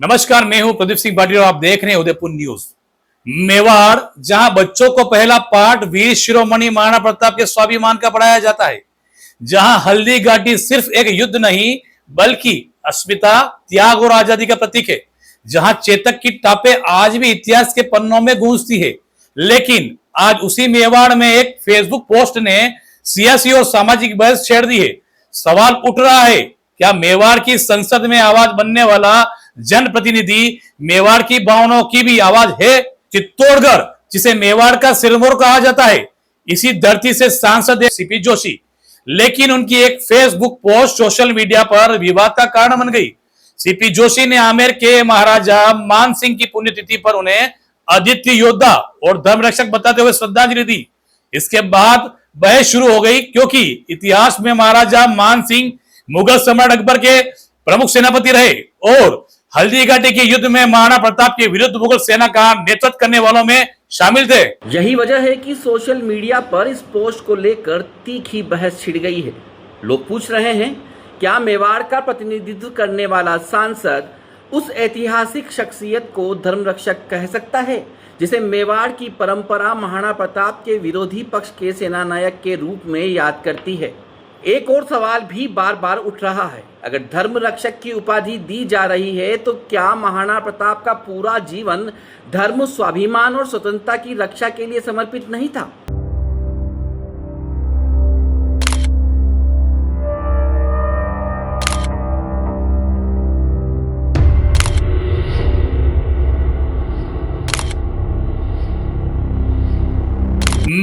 नमस्कार, मैं हूं प्रदीप सिंह पाटिल और आप देख रहे हैं उदयपुर न्यूज। मेवाड़, जहां बच्चों को पहला पाठ वीर शिरोमणि महाराणा प्रताप के स्वाभिमान का पढ़ाया जाता है, जहां हल्दी घाटी सिर्फ एक युद्ध नहीं बल्कि अस्मिता, त्याग और आजादी का प्रतीक है, जहां चेतक की टापे आज भी इतिहास के पन्नों में गूंजती है। लेकिन आज उसी मेवाड़ में एक फेसबुक पोस्ट ने सियासी और सामाजिक बहस छेड़ दी है। सवाल उठ रहा है, क्या मेवाड़ की संसद में आवाज बनने वाला जनप्रतिनिधि मेवाड़ की भावनाओं की भी आवाज है? चित्तौड़गढ़, जिसे मेवाड़ का सिरमौर कहा जाता है, इसी धरती से सांसद है सीपी जोशी। लेकिन उनकी एक फेसबुक पोस्ट सोशल मीडिया पर विवाद का कारण बन गई। सीपी जोशी ने आमेर के महाराजा मान सिंह की पुण्यतिथि पर उन्हें आदित्य योद्धा और धर्मरक्षक बताते हुए श्रद्धांजलि दी। इसके बाद बहस शुरू हो गई, क्योंकि इतिहास में महाराजा मान सिंह मुगल सम्राट अकबर के प्रमुख सेनापति रहे और हल्दी घाटी के युद्ध में महाराणा प्रताप के विरुद्ध मुगल सेना का नेतृत्व करने वालों में शामिल थे। यही वजह है कि सोशल मीडिया पर इस पोस्ट को लेकर तीखी बहस छिड़ गई है। लोग पूछ रहे हैं, क्या मेवाड़ का प्रतिनिधित्व करने वाला सांसद उस ऐतिहासिक शख्सियत को धर्मरक्षक कह सकता है जिसे मेवाड़ की परंपरा महाराणा प्रताप के विरोधी पक्ष के सेनानायक के रूप में याद करती है? एक और सवाल भी बार बार उठ रहा है, अगर धर्म रक्षक की उपाधि दी जा रही है तो क्या महाराणा प्रताप का पूरा जीवन धर्म, स्वाभिमान और स्वतंत्रता की रक्षा के लिए समर्पित नहीं था?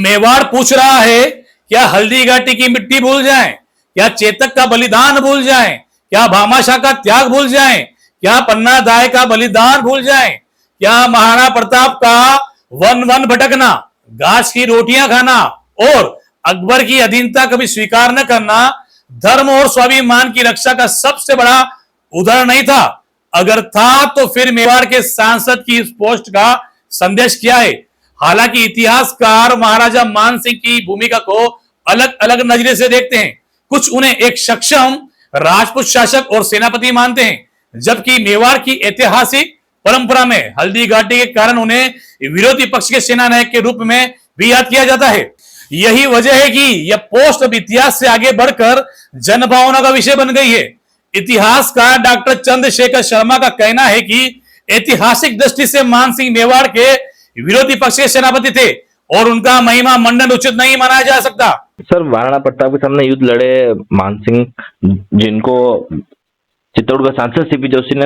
मेवाड़ पूछ रहा है, क्या हल्दी घाटी की मिट्टी भूल जाएं? क्या चेतक का बलिदान भूल जाएं? क्या भामाशाह का त्याग भूल जाएं? क्या पन्ना दाय का बलिदान भूल जाएं? क्या महाराणा प्रताप का वन वन भटकना, घास की रोटियां खाना और अकबर की अधीनता कभी स्वीकार न करना धर्म और स्वाभिमान की रक्षा का सबसे बड़ा उदाहरण नहीं था? अगर था तो फिर मेवाड़ के सांसद की इस पोस्ट का संदेश क्या है? हालांकि इतिहासकार महाराजा मान सिंह की भूमिका को अलग अलग नजरिए से देखते हैं। कुछ उन्हें एक सक्षम राजपूत शासक और सेनापति मानते हैं, जबकि मेवाड़ की ऐतिहासिक परंपरा में हल्दी घाटी के कारण उन्हें विरोधी पक्ष के सेनानायक के रूप में भी याद किया जाता है। यही वजह है कि यह पोस्ट अब इतिहास से आगे बढ़कर जनभावना का विषय बन गई है। इतिहासकार डॉक्टर चंद्रशेखर शर्मा का कहना है कि ऐतिहासिक दृष्टि से मान सिंह मेवाड़ के विरोधी पक्ष के सेनापति थे और उनका महिमा मंडन उचित नहीं माना जा सकता। सर, महाराणा प्रताप के सामने युद्ध लड़े मान सिंह, जिनको चित्तौड़गढ़ सांसद सीपी जोशी ने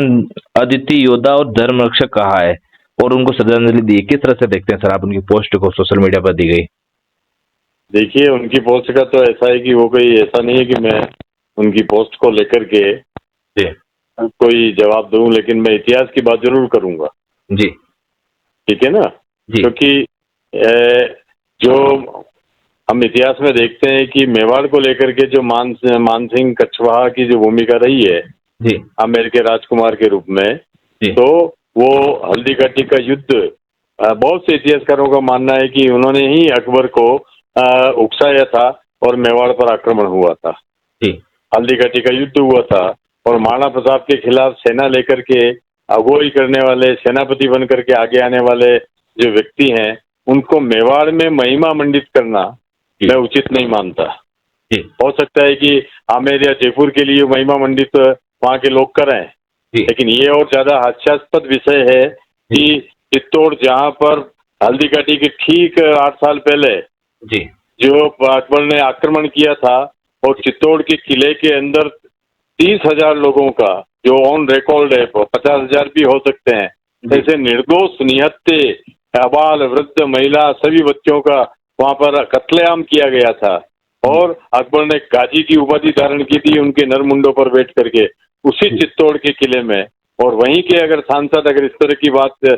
अद्वितीय योद्धा और धर्म रक्षक कहा है और उनको श्रद्धांजलि दी, किस तरह से देखते हैं सर आप उनकी पोस्ट को सोशल मीडिया पर दी गई? देखिए, उनकी पोस्ट का तो ऐसा है कि वो कोई ऐसा नहीं है कि मैं उनकी पोस्ट को लेकर के कोई जवाब दूं, लेकिन मैं इतिहास की बात जरूर करूंगा जी। ठीक है ना जी। क्योंकि जो हम इतिहास में देखते हैं कि मेवाड़ को लेकर के जो मान सिंह कछवाहा की जो भूमिका रही है जी, आमेर के राजकुमार के रूप में, तो वो हल्दी घाटी का युद्ध बहुत से इतिहासकारों का मानना है कि उन्होंने ही अकबर को उकसाया था और मेवाड़ पर आक्रमण हुआ था जी। हल्दी घाटी का युद्ध हुआ था और महाराणा प्रताप के खिलाफ सेना लेकर के अगुवाई करने वाले, सेनापति बन करके आगे आने वाले जो व्यक्ति हैं, उनको मेवाड़ में महिमा मंडित करना मैं उचित नहीं मानता। हो सकता है कि आमेर या जयपुर के लिए महिमा मंडित वहाँ के लोग करें, लेकिन ये और ज्यादा हास्यास्पद विषय है कि चित्तौड़, जहाँ पर हल्दी घाटी के ठीक 8 साल पहले जो अकबर ने आक्रमण किया था और चित्तौड़ के किले के अंदर 30,000 लोगों का, जो ऑन रिकॉर्ड है, 50,000 भी हो सकते हैं, ऐसे निर्दोष निहत्थे, अबाल, वृद्ध, महिला, सभी बच्चों का वहां पर कत्लेआम किया गया था और अकबर ने गाजी की उपाधि धारण की थी उनके नरमुंडों पर बैठ करके उसी चित्तौड़ के किले में। और वहीं के अगर सांसद अगर इस तरह की बात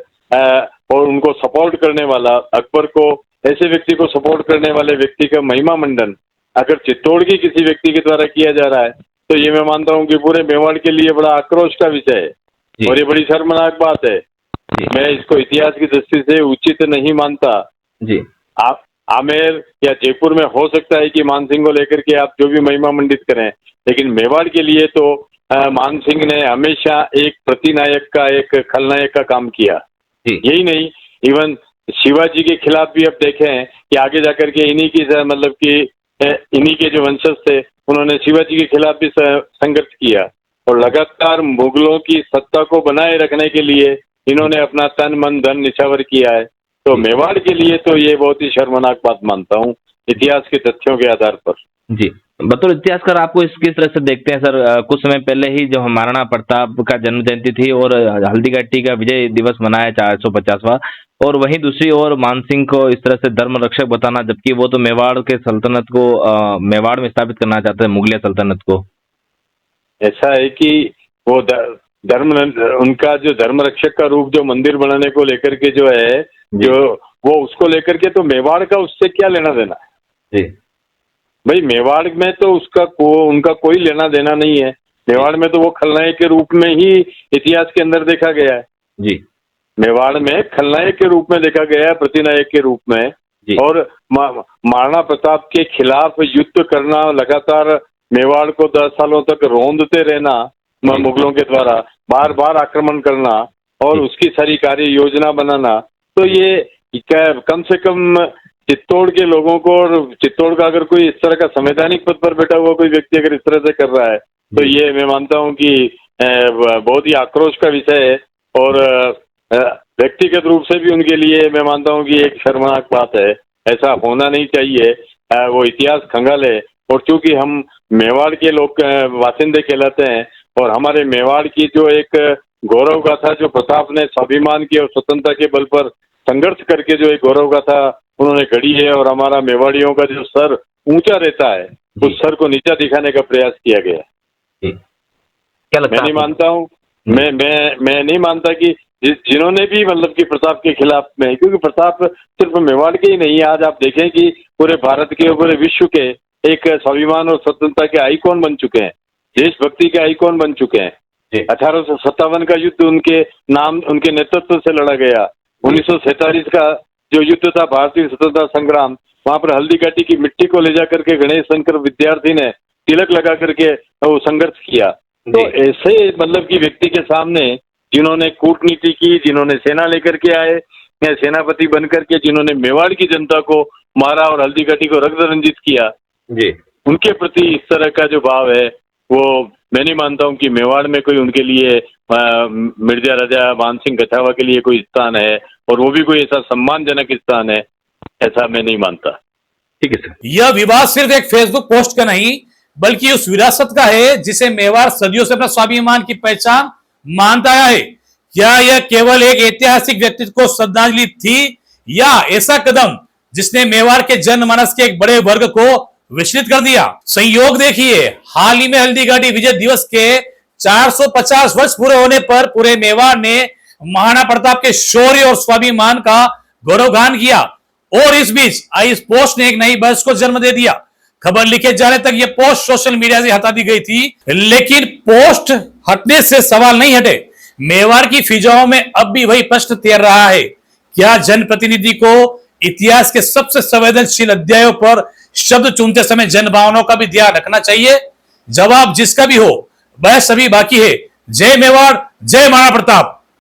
और उनको सपोर्ट करने वाला, अकबर को, ऐसे व्यक्ति को सपोर्ट करने वाले व्यक्ति का महिमा मंडन अगर चित्तौड़ के किसी व्यक्ति के द्वारा किया जा रहा है, तो ये मैं मानता हूँ कि पूरे मेवाड़ के लिए बड़ा आक्रोश का विषय है और ये बड़ी शर्मनाक बात है। मैं इसको इतिहास की दृष्टि से उचित नहीं मानता जी। आमेर या जयपुर में हो सकता है कि मानसिंह को लेकर के आप जो भी महिमा मंडित करें, लेकिन मेवाड़ के लिए तो मानसिंह ने हमेशा एक प्रतिनायक का, एक खलनायक का काम किया। यही नहीं, इवन शिवाजी के खिलाफ भी अब देखें कि आगे जाकर के इन्हीं की मतलब कि इन्हीं के जो वंशज थे उन्होंने शिवाजी के खिलाफ भी संघर्ष किया और लगातार मुगलों की सत्ता को बनाए रखने के लिए इन्होंने अपना तन मन धन निछावर किया है। तो मेवाड़ के लिए तो ये बहुत ही शर्मनाक बात मानता हूँ इतिहास के तथ्यों के आधार पर। जी, बतौर इतिहासकार आपको इस किस तरह से देखते हैं सर? कुछ समय पहले ही जो महाराणा प्रताप का जन्म जयंती थी और हल्दीघाटी का विजय दिवस मनाया 450वां, और वहीं दूसरी ओर मानसिंह को इस तरह से धर्म रक्षक बताना, जबकि वो तो मेवाड़ के सल्तनत को मेवाड़ में स्थापित करना चाहते हैं, मुगलिया सल्तनत को। ऐसा है कि वो धर्म, उनका जो धर्म रक्षक का रूप जो मंदिर बनाने को लेकर के जो है, जो वो उसको लेकर के, तो मेवाड़ का उससे क्या लेना देना है? जी भाई, मेवाड़ में तो उनका कोई लेना देना नहीं है। मेवाड़ में तो वो खलनायक के रूप में ही इतिहास के अंदर देखा गया है। जी, मेवाड़ में खलनायक के रूप में देखा गया है, प्रतिनायक के रूप में। और महाराणा प्रताप के खिलाफ युद्ध करना, लगातार मेवाड़ को 10 सालों तक रौंदते रहना मुगलों के द्वारा, बार बार आक्रमण करना और उसकी सारी कार्य योजना बनाना, तो ये कम से कम चित्तौड़ के लोगों को, और चित्तौड़ का अगर कोई इस तरह का संवैधानिक पद पर बैठा हुआ कोई व्यक्ति अगर इस तरह से कर रहा है तो ये मैं मानता हूँ कि बहुत ही आक्रोश का विषय है। और व्यक्तिगत रूप से भी उनके लिए मैं मानता हूँ कि एक शर्मनाक बात है, ऐसा होना नहीं चाहिए। वो इतिहास खंगाल है। और चूंकि हम मेवाड़ के लोग वासिंदे कहलाते हैं और हमारे मेवाड़ की जो एक गौरव गाथा, जो प्रताप ने स्वाभिमान की और स्वतंत्रता के बल पर संघर्ष करके जो एक गौरव गाथा उन्होंने गढ़ी है, और हमारा मेवाड़ियों का जो सर ऊंचा रहता है उस सर को नीचा दिखाने का प्रयास किया गया है। क्या लगता है? मैं नहीं मानता हूँ, मैं नहीं मानता कि जिन्होंने भी मतलब कि प्रताप के खिलाफ में, क्योंकि प्रताप सिर्फ मेवाड़ के ही नहीं, आज आप देखें कि पूरे भारत के, पूरे विश्व के एक स्वाभिमान और स्वतंत्रता के आइकॉन बन चुके हैं, देशभक्ति के आइकॉन बन चुके हैं। 1857 का युद्ध उनके नाम, उनके नेतृत्व से लड़ा गया। 1947 का जो युद्ध था, भारतीय स्वतंत्रता संग्राम, वहां पर हल्दीघाटी की मिट्टी को ले जाकर के गणेश शंकर विद्यार्थी ने तिलक लगा करके वो संघर्ष किया। तो ऐसे मतलब कि व्यक्ति के सामने जिन्होंने कूटनीति की, जिन्होंने सेना लेकर के आए, सेनापति बन करके जिन्होंने मेवाड़ की जनता को मारा और हल्दीघाटी को रक्त रंजित किया, जी, उनके प्रति इस तरह का जो भाव है वो मैं नहीं मानता हूँ कि मेवाड़ में कोई उनके लिए मिर्जा राजा मानसिंह कछावा के लिए कोई स्थान है, और वो भी कोई ऐसा सम्मानजनक स्थान है, ऐसा मैं नहीं मानता। ठीक है सर। यह विवाद सिर्फ एक फेसबुक पोस्ट का नहीं बल्कि उस विरासत का है जिसे मेवाड़ सदियों से अपना स्वाभिमान की पहचान मानता आया है। क्या यह केवल एक ऐतिहासिक व्यक्तित्व को श्रद्धांजलि थी या ऐसा कदम जिसने मेवाड़ के जनमानस के एक बड़े वर्ग को विचलित कर दिया? संयोग देखिए, हाल ही में हल्दीघाटी विजय दिवस के 450 वर्ष पूरे होने पर पूरे मेवाड़ ने महाराणा प्रताप के शौर्य और स्वाभिमान का गौरवगान किया, और इस बीच आई इस पोस्ट ने एक नई बहस को जन्म दे दिया। खबर लिखे जाने तक यह पोस्ट सोशल मीडिया से हटा दी गई थी, लेकिन पोस्ट हटने से सवाल नहीं हटे। मेवाड़ की फिजाओं में अब भी वही प्रश्न तैर रहा है, क्या जनप्रतिनिधि को इतिहास के सबसे संवेदनशील अध्यायों पर शब्द चुनते समय जनभावनाओं का भी ध्यान रखना चाहिए? जवाब जिसका भी हो, बहस अभी बाकी है। जय मेवाड़, जय महाराणा प्रताप।